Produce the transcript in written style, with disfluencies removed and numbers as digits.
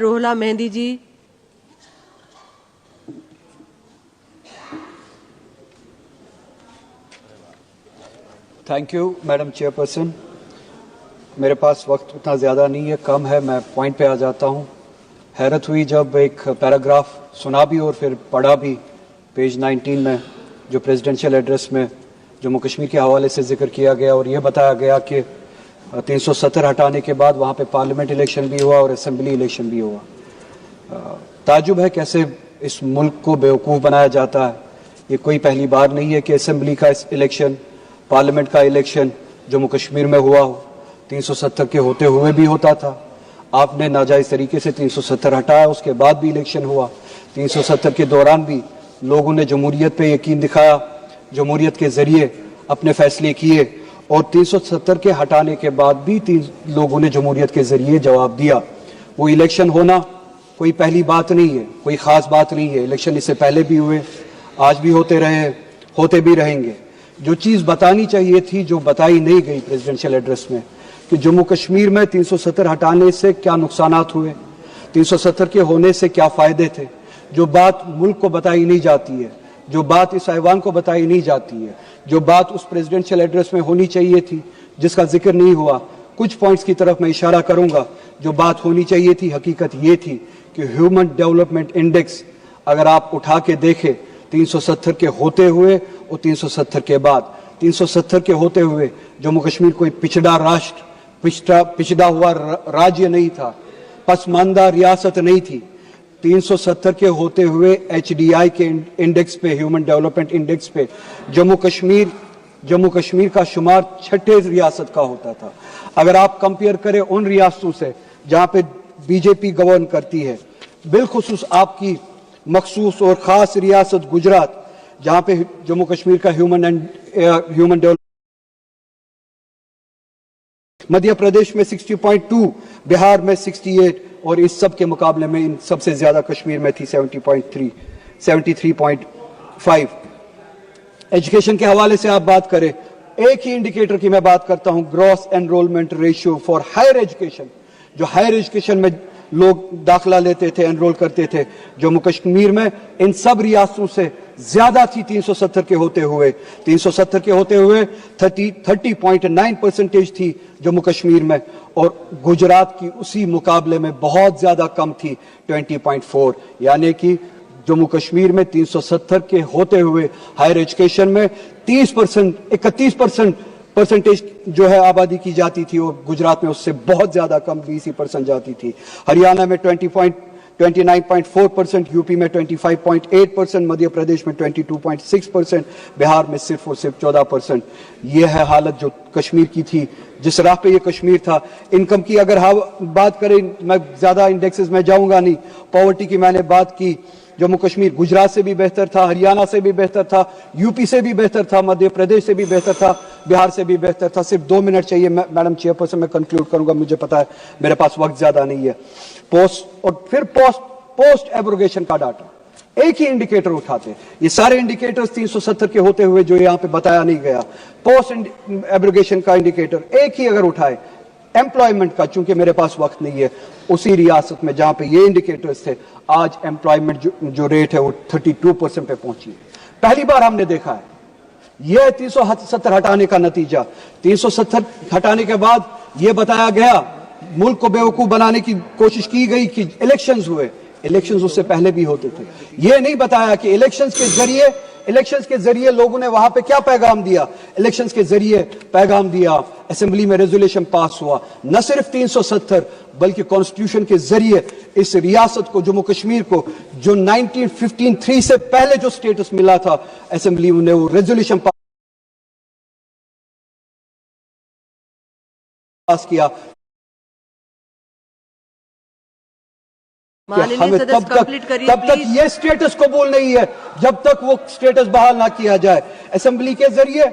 روحلا Mehndi ji. Thank you madam chairperson. میرے پاس وقت اتنا زیادہ نہیں ہے، کم ہے، میں پوائنٹ پہ آ جاتا ہوں. حیرت ہوئی جب ایک پیراگراف سنا بھی اور پھر پڑھا بھی پیج 19 میں، جو پریزیڈنشیل ایڈریس میں جموں کشمیر کے حوالے سے ذکر کیا گیا اور یہ بتایا گیا کہ 370 ہٹانے کے بعد وہاں پہ پارلیمنٹ الیکشن بھی ہوا اور اسمبلی الیکشن بھی ہوا. تعجب ہے کیسے اس ملک کو بیوقوف بنایا جاتا ہے. یہ کوئی پہلی بار نہیں ہے کہ اسمبلی کا الیکشن، پارلیمنٹ کا الیکشن جموں کشمیر میں ہوا ہو. 370 کے ہوتے ہوئے بھی ہوتا تھا. آپ نے ناجائز طریقے سے 370 ہٹایا، اس کے بعد بھی الیکشن ہوا. 370 کے دوران بھی لوگوں نے جمہوریت پہ یقین دکھایا، جمہوریت کے ذریعے اپنے فیصلے کیے، اور 370 کے ہٹانے کے بعد بھی لوگوں نے جمہوریت کے ذریعے جواب دیا. وہ الیکشن ہونا کوئی پہلی بات نہیں ہے، کوئی خاص بات نہیں ہے. الیکشن اس سے پہلے بھی ہوئے، آج بھی ہوتے رہے، ہوتے بھی رہیں گے. جو چیز بتانی چاہیے تھی جو بتائی نہیں گئی پریزیڈنشیل ایڈریس میں، کہ جموں کشمیر میں 370 ہٹانے سے کیا نقصانات ہوئے، 370 کے ہونے سے کیا فائدے تھے، جو بات ملک کو بتائی نہیں جاتی ہے، جو بات اس ایوان کو بتائی نہیں جاتی ہے، جو بات اس پریزیڈنشیل ایڈریس میں ہونی چاہیے تھی جس کا ذکر نہیں ہوا. کچھ پوائنٹس کی طرف میں اشارہ کروں گا. جو بات ہونی چاہیے تھی حقیقت یہ تھی کہ ہیومن ڈیولپمنٹ انڈیکس اگر آپ اٹھا کے دیکھیں 370 کے ہوتے ہوئے اور 370 کے بعد، 370 کے ہوتے ہوئے جموں کشمیر کوئی پچھڑا راشٹر، پچھڑا ہوا راجیہ نہیں تھا، پسماندہ ریاست نہیں تھی. 370 کے ہوتے ہوئے ایچ ڈی آئی کے انڈیکس پہ، ہیومن ڈیولپمنٹ انڈیکس پہ جموں کشمیر کا شمار 6ٹھے ریاست کا ہوتا تھا. اگر آپ کمپیئر کریں ان ریاستوں سے جہاں پہ بی جے پی گورن کرتی ہے، بالخصوص آپ کی مخصوص اور خاص ریاست گجرات جہاں پہ جموں کشمیر کا ہیومن ڈیولپمنٹ، مدھیہ پردیش میں 60.2، بہار میں 68، اور اس سب کے مقابلے میں ان سب سے زیادہ کشمیر میں تھی 70.3، 73.5. ایجوکیشن کے حوالے سے آپ بات کریں، ایک ہی انڈیکیٹر کی میں بات کرتا ہوں، gross enrolment ratio for higher education. جو ہائر ایجوکیشن میں لوگ داخلہ لیتے تھے، انرول کرتے تھے، جموں کشمیر میں ان سب ریاستوں سے زیادہ تھی 370 کے ہوتے ہوئے. 370 کے ہوتے ہوئے 30.9% تھی جموں کشمیر میں، اور گجرات کی اسی مقابلے میں بہت زیادہ کم تھی 20.4. یعنی کہ جموں کشمیر میں 370 کے ہوتے ہوئے ہائر ایجوکیشن میں 31% جو ہے آبادی کی جاتی تھی، اور گجرات میں اس سے بہت زیادہ کم 20% جاتی تھی. ہریانہ میں 29.4%، یو پی میں 25.8%، مدھیہ پردیش میں 22.6%، بہار میں صرف اور صرف 14%. یہ ہے حالت جو کشمیر کی تھی، جس راہ پہ یہ کشمیر تھا. انکم کی اگر بات کریں، میں زیادہ انڈیکسز میں جاؤں گا نہیں. پاورٹی کی میں نے بات کی، جموں کشمیر گجرات سے بھی بہتر تھا، ہریانہ سے بھی بہتر تھا، یو پی سے بھی بہتر تھا، مدھیہ پردیش سے بھی بہتر تھا، بہار سے بھی بہتر تھا. صرف 2 منٹ چاہیے میڈم چیئر پرسن، میں کنکلوڈ کروں گا، مجھے پتا ہے میرے پاس وقت زیادہ نہیں ہے. پوسٹ ایبروگیشن کا ڈاٹا ایک ہی انڈیکیٹر اٹھاتے، یہ سارے انڈیکیٹرز 370 کے ہوتے ہوئے جو یہاں پہ بتایا نہیں گیا، پوسٹ ایبروگیشن کا انڈیکیٹر ایک ہی اگر اٹھائے، ایمپلائمنٹ کا، چونکہ میرے پاس وقت نہیں ہے، اسی ریاست میں جہاں پہ یہ انڈیکیٹرز تھے، آج ایمپلائمنٹ جو ریٹ ہے وہ 32% پہ پہنچی ہے. پہلی بار ہم نے دیکھا ہے. یہ 370 ہٹانے کا نتیجہ. 370 ہٹانے کے بعد یہ بتایا گیا، ملک کو بیوقوف بنانے کی کوشش کی گئی کہ الیکشنز ہوئے. الیکشنز اس سے پہلے بھی ہوتے تھے. یہ نہیں بتایا کہ الیکشنز کے ذریعے لوگوں نے وہاں پہ کیا پیغام دیا. الیکشنز کے ذریعے پیغام دیا، اسمبلی میں ریزولوشن پاس ہوا، نہ صرف 370 بلکہ کانسٹیٹیوشن کے ذریعے اس ریاست کو، جموں کشمیر کو، جو 1953 سے پہلے جو سٹیٹس ملا تھا، اسمبلی نے وہ ریزولوشن پاس کیا. ہمیں تب تک یہ سٹیٹس قبول نہیں ہے جب تک وہ سٹیٹس بحال نہ کیا جائے. اسمبلی کے ذریعے